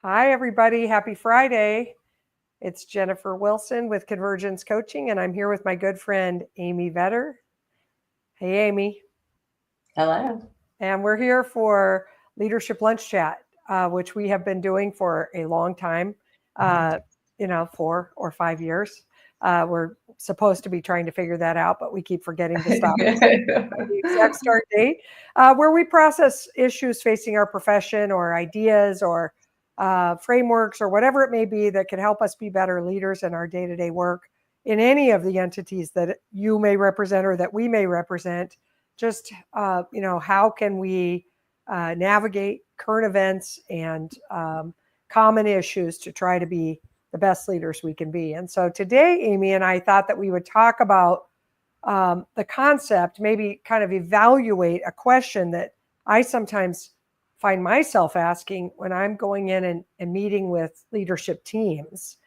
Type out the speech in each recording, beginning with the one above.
Hi, everybody. Happy Friday. It's Jennifer Wilson with Convergence Coaching, and I'm here with my good friend, Amy Vetter. Hey, Amy. Hello. And we're here for Leadership Lunch Chat, which we have been doing for a long time, 4 or 5 years. We're supposed to be trying to figure that out, but we keep forgetting to stop the exact start date, where we process issues facing our profession or ideas or frameworks or whatever it may be that can help us be better leaders in our day-to-day work in any of the entities that you may represent or that we may represent. Just, how can we navigate current events and common issues to try to be the best leaders we can be. And so today, Amy and I thought that we would talk about the concept, maybe kind of evaluate a question that I sometimes find myself asking when I'm going in and meeting with leadership teams.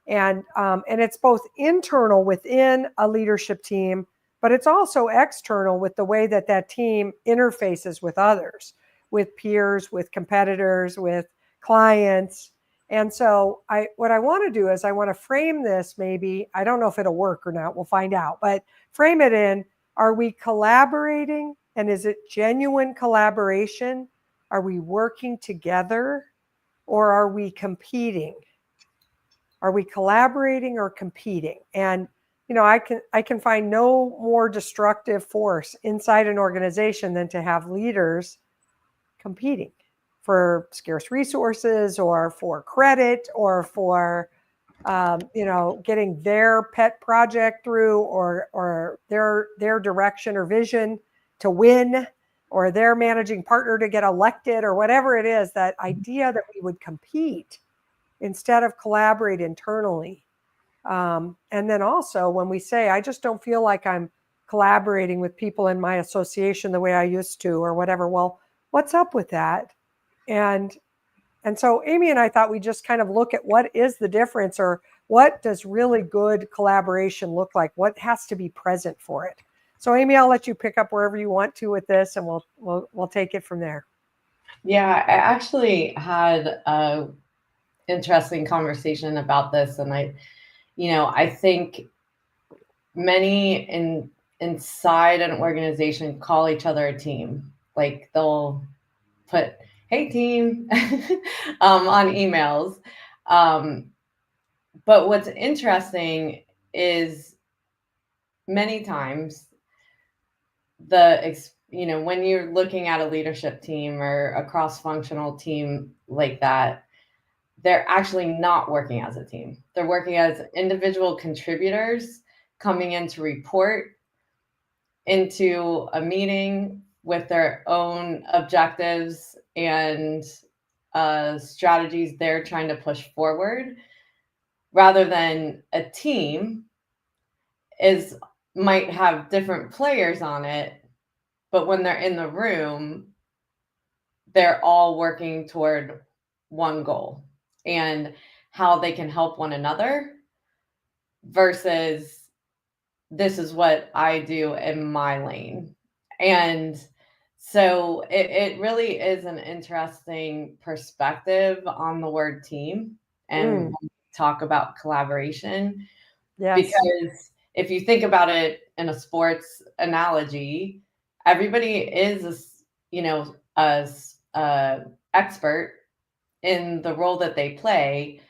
And it's both internal within a leadership team, but it's also external with the way that that team interfaces with others, with peers, with competitors, with clients. And so what I want to do is I want to frame this, maybe, I don't know if it'll work or not, we'll find out, but frame it in, are we collaborating, and is it genuine collaboration? Are we working together, or are we competing? Are we collaborating or competing? And I can find no more destructive force inside an organization than to have leaders competing for scarce resources or for credit or for getting their pet project through or their direction or vision to win, or their managing partner to get elected, or whatever it is, that idea that we would compete instead of collaborate internally. And then also when we say, I just don't feel like I'm collaborating with people in my association the way I used to, or whatever, well, what's up with that? And so Amy and I thought we'd just kind of look at what is the difference, or what does really good collaboration look like? What has to be present for it? So Amy, I'll let you pick up wherever you want to with this, and we'll take it from there. Yeah, I actually had a interesting conversation about this, and I think many inside an organization call each other a team. Like they'll put "Hey team" on emails. But what's interesting is many times when you're looking at a leadership team or a cross-functional team like that, they're actually not working as a team. They're working as individual contributors coming in to report into a meeting with their own objectives and strategies they're trying to push forward, rather than a team might have different players on it, but when they're in the room, they're all working toward one goal and how they can help one another, versus this is what I do in my lane. And so it really is an interesting perspective on the word team and when we talk about collaboration. Yes. Because if you think about it in a sports analogy, everybody is a expert in the role that they play,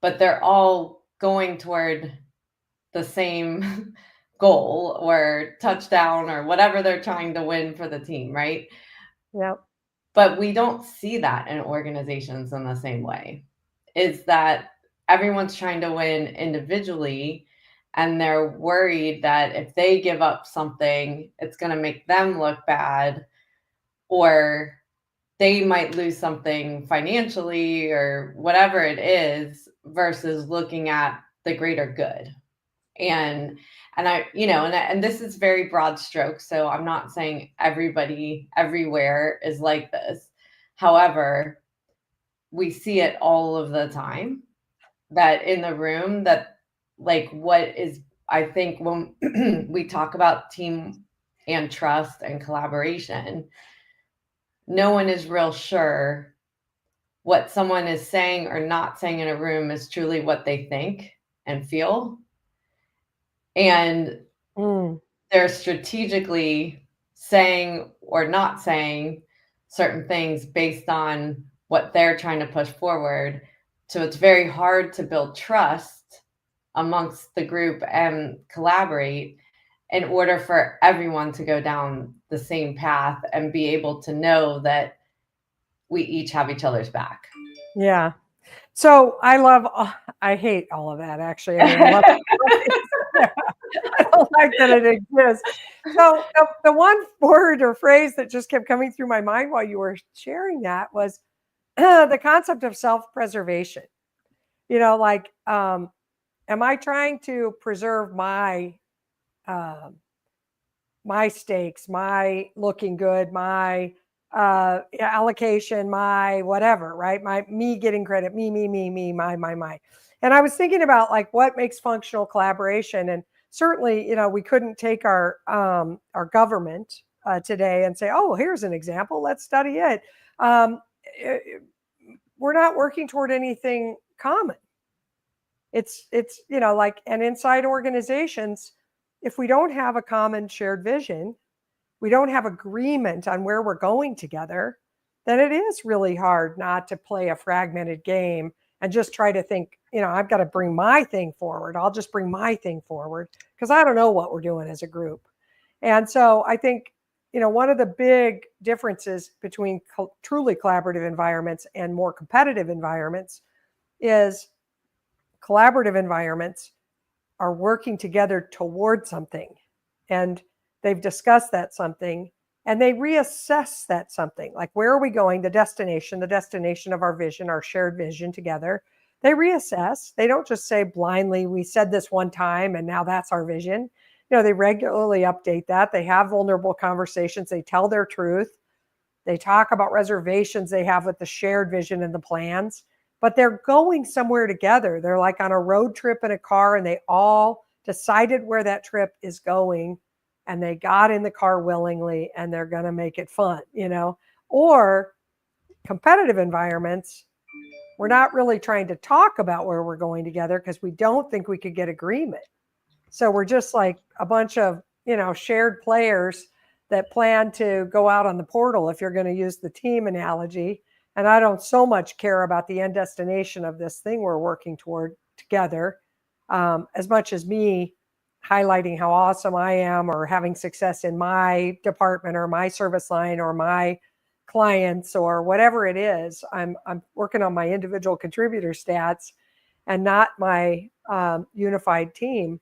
but they're all going toward the same goal or touchdown or whatever they're trying to win for the team, right? Yep. But we don't see that in organizations in the same way. Is that everyone's trying to win individually, and they're worried that if they give up something, it's going to make them look bad, or they might lose something financially or whatever it is, versus looking at the greater good. And this is very broad strokes, so I'm not saying everybody everywhere is like this. However, we see it all of the time, that in the room, that I think when we talk about team and trust and collaboration, no one is real sure what someone is saying or not saying in a room is truly what they think and feel. And Mm. they're strategically saying or not saying certain things based on what they're trying to push forward. So it's very hard to build trust amongst the group and collaborate in order for everyone to go down the same path and be able to know that we each have each other's back. Yeah. So I hate all of that, actually. I mean, I love I don't like that it exists. So the one word or phrase that just kept coming through my mind while you were sharing that was the concept of self-preservation. Like, am I trying to preserve um, my stakes, my looking good, my allocation, my whatever, right? My me getting credit, me, my. And I was thinking about like what makes functional collaboration, and certainly, we couldn't take our government today and say, oh, here's an example, let's study it. Um, it we're not working toward anything common. It's like, and inside organizations, if we don't have a common shared vision, we don't have agreement on where we're going together, then it is really hard not to play a fragmented game and just try to think, I've got to bring my thing forward. I'll just bring my thing forward because I don't know what we're doing as a group. And so I think, one of the big differences between truly collaborative environments and more competitive environments is collaborative environments are working together toward something, and they've discussed that something, and they reassess that something, like, where are we going, the destination of our vision, our shared vision together. They reassess. They don't just say blindly, we said this one time and now that's our vision. They regularly update that. They have vulnerable conversations. They tell their truth. They talk about reservations they have with the shared vision and the plans, but they're going somewhere together. They're like on a road trip in a car, and they all decided where that trip is going, and they got in the car willingly, and they're going to make it fun. Or competitive environments, we're not really trying to talk about where we're going together because we don't think we could get agreement. So we're just like a bunch of, shared players that plan to go out on the portal, if you're going to use the team analogy. And I don't so much care about the end destination of this thing we're working toward together, as much as me highlighting how awesome I am or having success in my department or my service line or my clients or whatever it is. I'm working on my individual contributor stats and not my unified team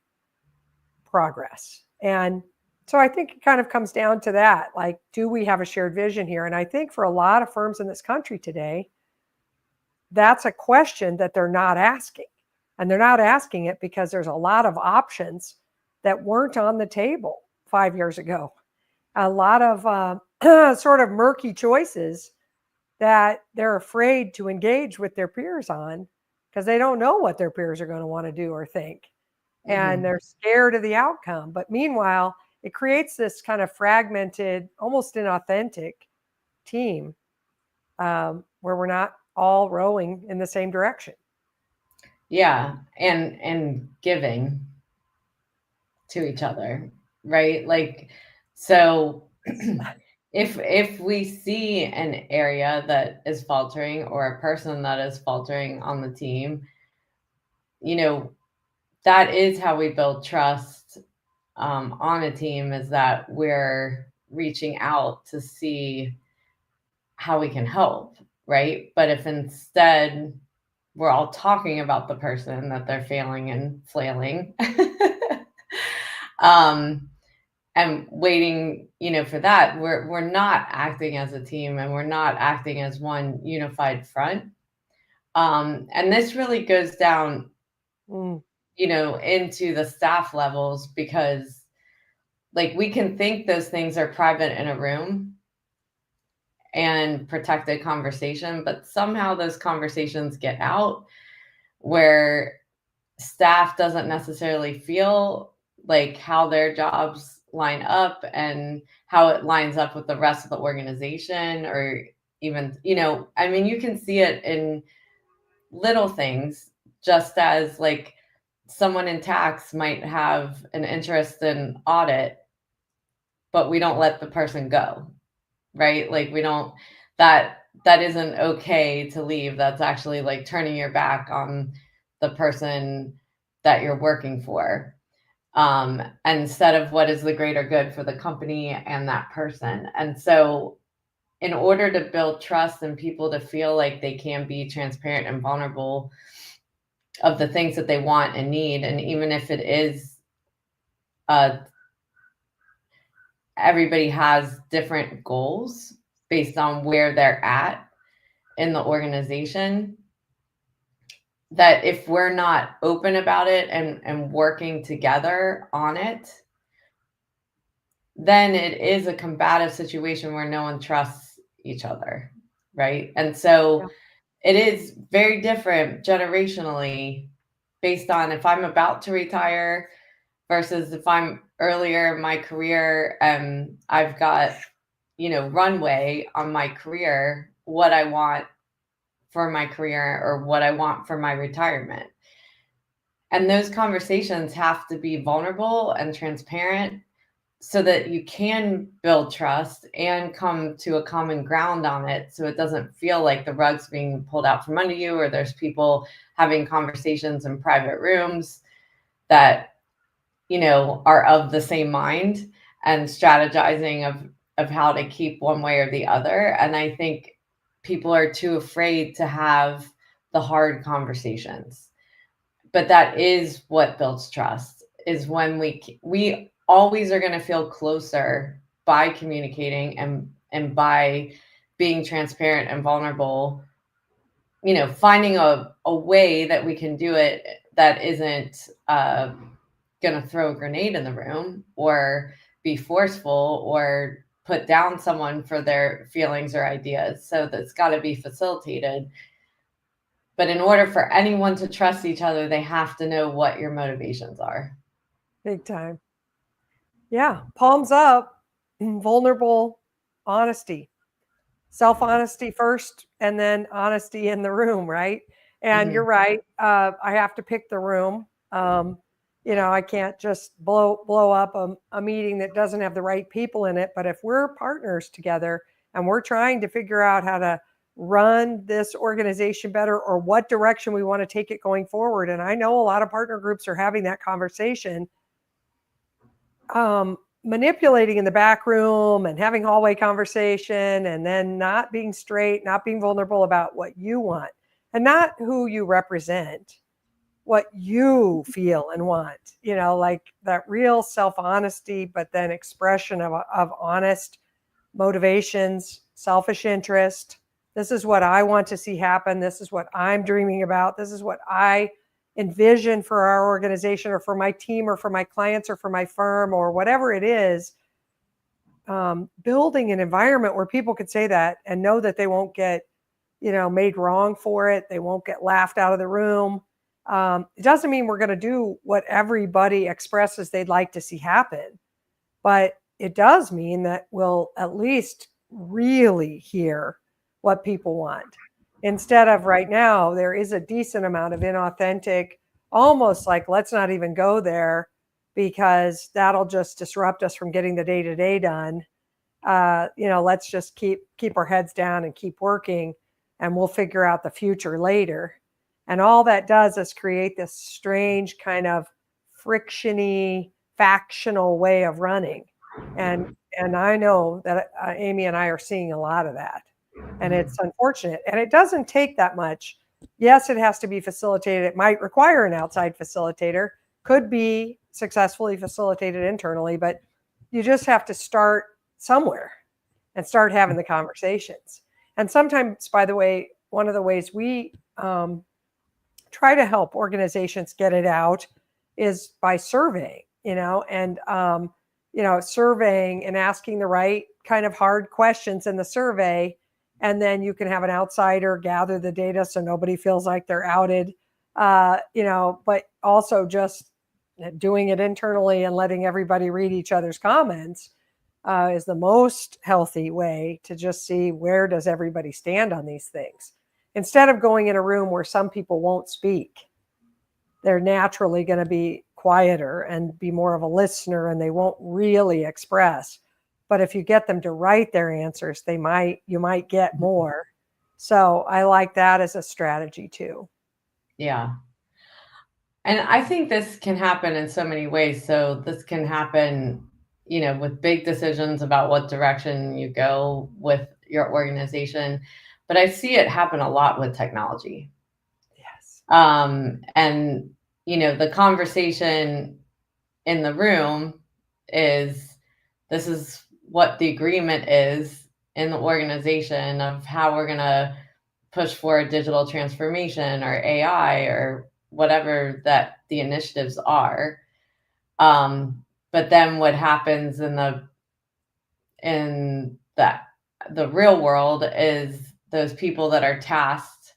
progress. And so I think it kind of comes down to that. Like, do we have a shared vision here? And I think for a lot of firms in this country today, that's a question that they're not asking. And they're not asking it because there's a lot of options that weren't on the table 5 years ago. A lot of sort of murky choices that they're afraid to engage with their peers on because they don't know what their peers are going to want to do or think. And they're scared of the outcome. But meanwhile, it creates this kind of fragmented, almost inauthentic team, where we're not all rowing in the same direction. Yeah, and giving to each other, right? Like, so if we see an area that is faltering or a person that is faltering on the team, that is how we build trust on a team, is that we're reaching out to see how we can help, right? But if instead we're all talking about the person that they're failing and flailing, and waiting, for that, we're not acting as a team, and we're not acting as one unified front. And this really goes down, into the staff levels, because like, we can think those things are private in a room and protected conversation, but somehow those conversations get out where staff doesn't necessarily feel like how their jobs line up and how it lines up with the rest of the organization, or even, I mean, you can see it in little things, just as like someone in tax might have an interest in audit, but we don't let the person go, right? Like we don't, that isn't okay to leave. That's actually like turning your back on the person that you're working for, instead of what is the greater good for the company and that person. And so in order to build trust and people to feel like they can be transparent and vulnerable of the things that they want and need, and even if it is uh, everybody has different goals based on where they're at in the organization, that if we're not open about it and working together on it, then it is a combative situation where no one trusts each other, right? And so it is very different generationally based on if I'm about to retire versus if I'm earlier in my career and I've got, runway on my career, what I want for my career or what I want for my retirement. And those conversations have to be vulnerable and transparent so that you can build trust and come to a common ground on it, so it doesn't feel like the rug's being pulled out from under you, or there's people having conversations in private rooms that are of the same mind and strategizing of how to keep one way or the other. And I think people are too afraid to have the hard conversations, but that is what builds trust, is when we always are going to feel closer by communicating and by being transparent and vulnerable, finding a way that we can do it that isn't going to throw a grenade in the room or be forceful or put down someone for their feelings or ideas. So that's got to be facilitated. But in order for anyone to trust each other, they have to know what your motivations are. Big time. Yeah. Palms up, vulnerable honesty, self-honesty first, and then honesty in the room. Right. And you're right. I have to pick the room. I can't just blow up a meeting that doesn't have the right people in it. But if we're partners together and we're trying to figure out how to run this organization better or what direction we want to take it going forward, and I know a lot of partner groups are having that conversation, manipulating in the back room and having hallway conversation and then not being straight, not being vulnerable about what you want and not who you represent, what you feel and want, like that real self-honesty, but then expression of honest motivations, selfish interest. This is what I want to see happen. This is what I'm dreaming about. This is what I envision for our organization or for my team or for my clients or for my firm or whatever it is. Building an environment where people can say that and know that they won't get, made wrong for it. They won't get laughed out of the room. It doesn't mean we're going to do what everybody expresses they'd like to see happen, but it does mean that we'll at least really hear what people want. Instead of right now, there is a decent amount of inauthentic, almost like, let's not even go there because that'll just disrupt us from getting the day-to-day done. Let's just keep our heads down and keep working, and we'll figure out the future later. And all that does is create this strange kind of frictiony, factional way of running. And I know that Amy and I are seeing a lot of that. And it's unfortunate. And it doesn't take that much. Yes, it has to be facilitated. It might require an outside facilitator, could be successfully facilitated internally, but you just have to start somewhere and start having the conversations. And sometimes, by the way, one of the ways we try to help organizations get it out is by surveying, surveying and asking the right kind of hard questions in the survey. And then you can have an outsider gather the data so nobody feels like they're outed, but also just doing it internally and letting everybody read each other's comments is the most healthy way to just see where does everybody stand on these things. Instead of going in a room where some people won't speak, they're naturally going to be quieter and be more of a listener, and they won't really express. But if you get them to write their answers, you might get more. So I like that as a strategy too. Yeah. And I think this can happen in so many ways. So this can happen, with big decisions about what direction you go with your organization. But I see it happen a lot with technology. Yes. And, the conversation in the room is, this is what the agreement is in the organization of how we're going to push for digital transformation or AI or whatever that the initiatives are. But then what happens in the real world is those people that are tasked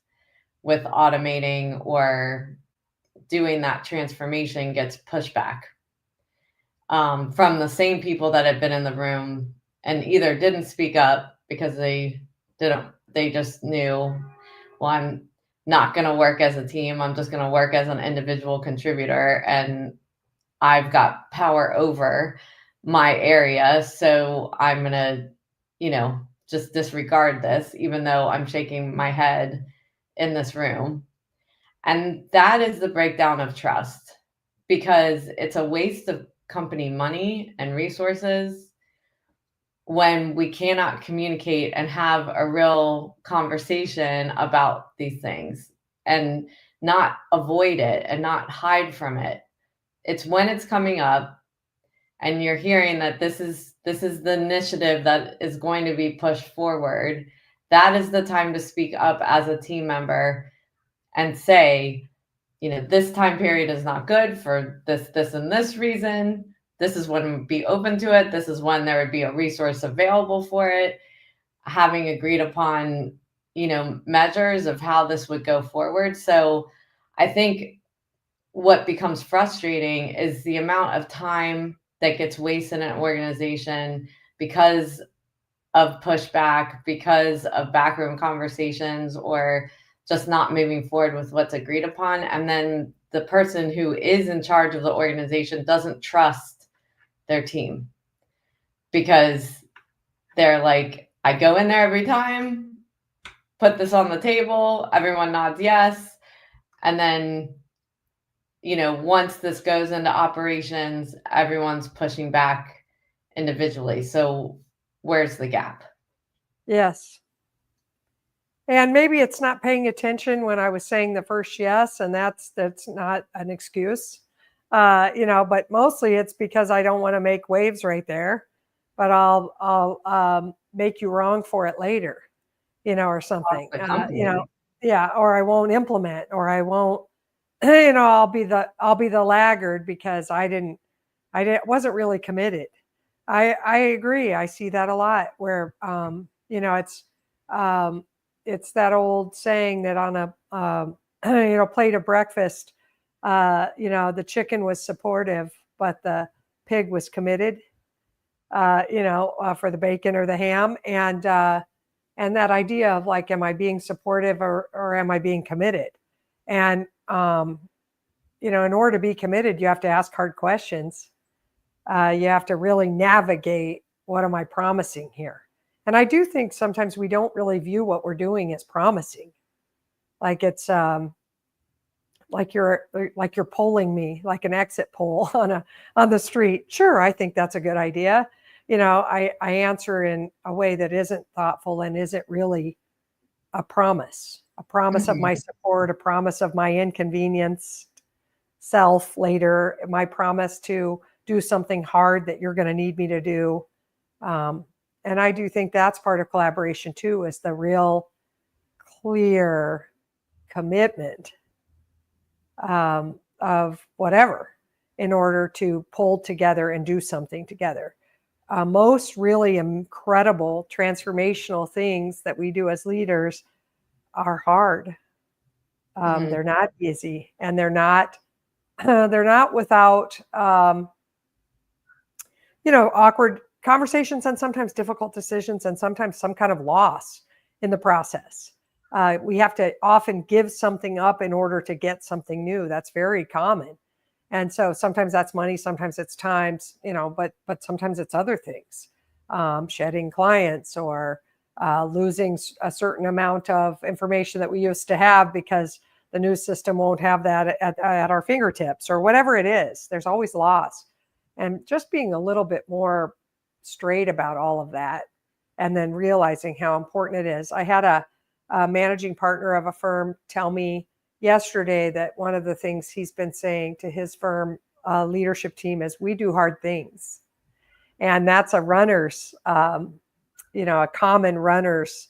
with automating or doing that transformation gets pushed back from the same people that had been in the room and either didn't speak up because they just knew, well, I'm not going to work as a team. I'm just going to work as an individual contributor, and I've got power over my area. So I'm going to, just disregard this, even though I'm shaking my head in this room. And that is the breakdown of trust, because it's a waste of company money and resources when we cannot communicate and have a real conversation about these things and not avoid it and not hide from it. It's when it's coming up and you're hearing that this is the initiative that is going to be pushed forward, that is the time to speak up as a team member and say, this time period is not good for this, and this reason. This is when we'd be open to it. This is when there would be a resource available for it. Having agreed upon, measures of how this would go forward. So I think what becomes frustrating is the amount of time that gets wasted in an organization because of pushback, because of backroom conversations, or just not moving forward with what's agreed upon. And then the person who is in charge of the organization doesn't trust their team because they're like, I go in there every time, put this on the table, everyone nods yes. And then, once this goes into operations, everyone's pushing back individually. So where's the gap? Yes. And maybe it's not paying attention when I was saying the first yes, and that's not an excuse, but mostly it's because I don't want to make waves right there, but I'll make you wrong for it later, or something, yeah, or I won't implement, or I won't, I'll be the laggard because I wasn't really committed. I agree. I see that a lot where, it's that old saying that on a plate of breakfast, the chicken was supportive, but the pig was committed, for the bacon or the ham. And that idea of like, am I being supportive or am I being committed? And, in order to be committed, you have to ask hard questions. You have to really navigate, what am I promising here? And I do think sometimes we don't really view what we're doing as promising. Like it's like you're polling me, like an exit poll on the street. Sure, I think that's a good idea. I answer in a way that isn't thoughtful and isn't really a promise of my support, a promise of my inconvenience self later, my promise to do something hard that you're going to need me to do. And I do think that's part of collaboration too, is the real clear commitment of whatever in order to pull together and do something together. Most really incredible transformational things that we do as leaders are hard. They're not easy, and they're not without awkward conversations and sometimes difficult decisions and sometimes some kind of loss in the process. We have to often give something up in order to get something new. That's very common. And so sometimes that's money, sometimes it's times, but sometimes it's other things, shedding clients or losing a certain amount of information that we used to have because the new system won't have that at our fingertips or whatever it is. There's always loss. And just being a little bit more straight about all of that and then realizing how important it is. I had a managing partner of a firm tell me yesterday that one of the things he's been saying to his firm leadership team is we do hard things. And that's a runner's, a common runner's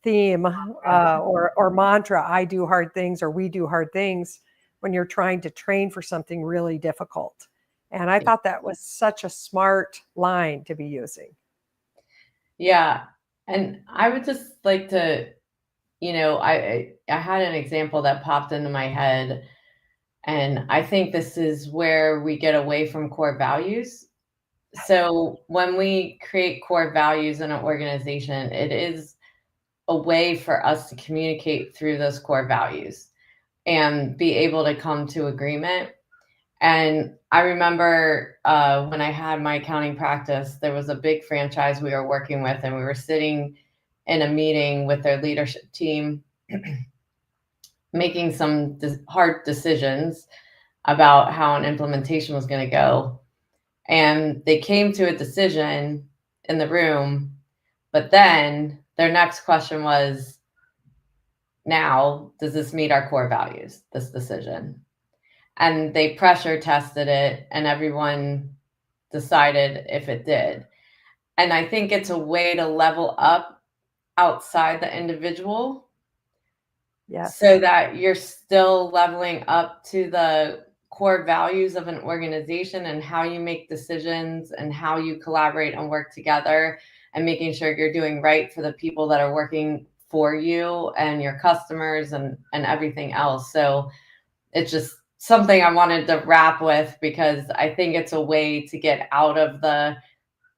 theme or mantra. I do hard things or we do hard things when you're trying to train for something really difficult. And I thought that was such a smart line to be using. Yeah. And I would just like to, I had an example that popped into my head. And I think this is where we get away from core values. So when we create core values in an organization, it is a way for us to communicate through those core values and be able to come to agreement. And I remember when I had my accounting practice, there was a big franchise we were working with, and we were sitting in a meeting with their leadership team, making some hard decisions about how an implementation was going to go. And they came to a decision in the room, but then their next question was, now, does this meet our core values, this decision? And they pressure tested it, and everyone decided if it did. And I think it's a way to level up outside the individual. Yes. So that you're still leveling up to the core values of an organization and how you make decisions and how you collaborate and work together and making sure you're doing right for the people that are working for you and your customers and everything else. So it's just something I wanted to wrap with because I think it's a way to get out of the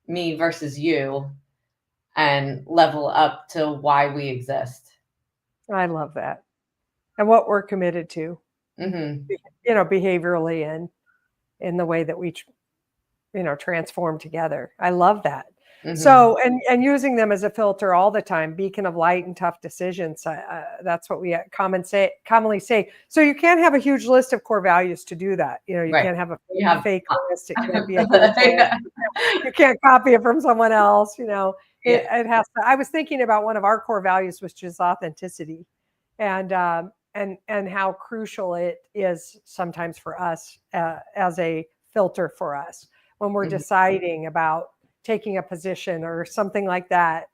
me versus you and level up to why we exist. I love that. And what we're committed to, behaviorally and in the way that we, transform together. I love that. So, and using them as a filter all the time, beacon of light and tough decisions. That's what we commonly say. So you can't have a huge list of core values to do that. You can't have a fake list. It can't be a huge list. You can't copy it from someone else. It has to. I was thinking about one of our core values, which is authenticity, and how crucial it is sometimes for us as a filter for us when we're deciding about taking a position or something like that.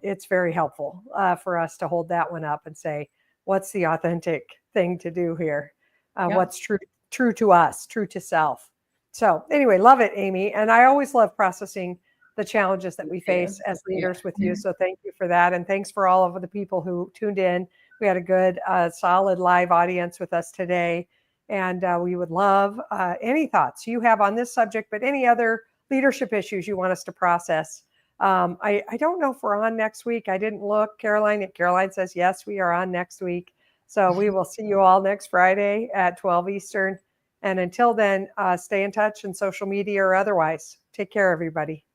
It's very helpful for us to hold that one up and say, what's the authentic thing to do here? What's true to us, true to self. So anyway, love it, Amy. And I always love processing the challenges that we face as leaders with you. So thank you for that. And thanks for all of the people who tuned in. We had a good, solid live audience with us today. And we would love any thoughts you have on this subject, but any other leadership issues you want us to process. I don't know if we're on next week. I didn't look, Caroline. If Caroline says yes, we are on next week. So we will see you all next Friday at 12 Eastern. And until then, stay in touch on social media or otherwise. Take care, everybody.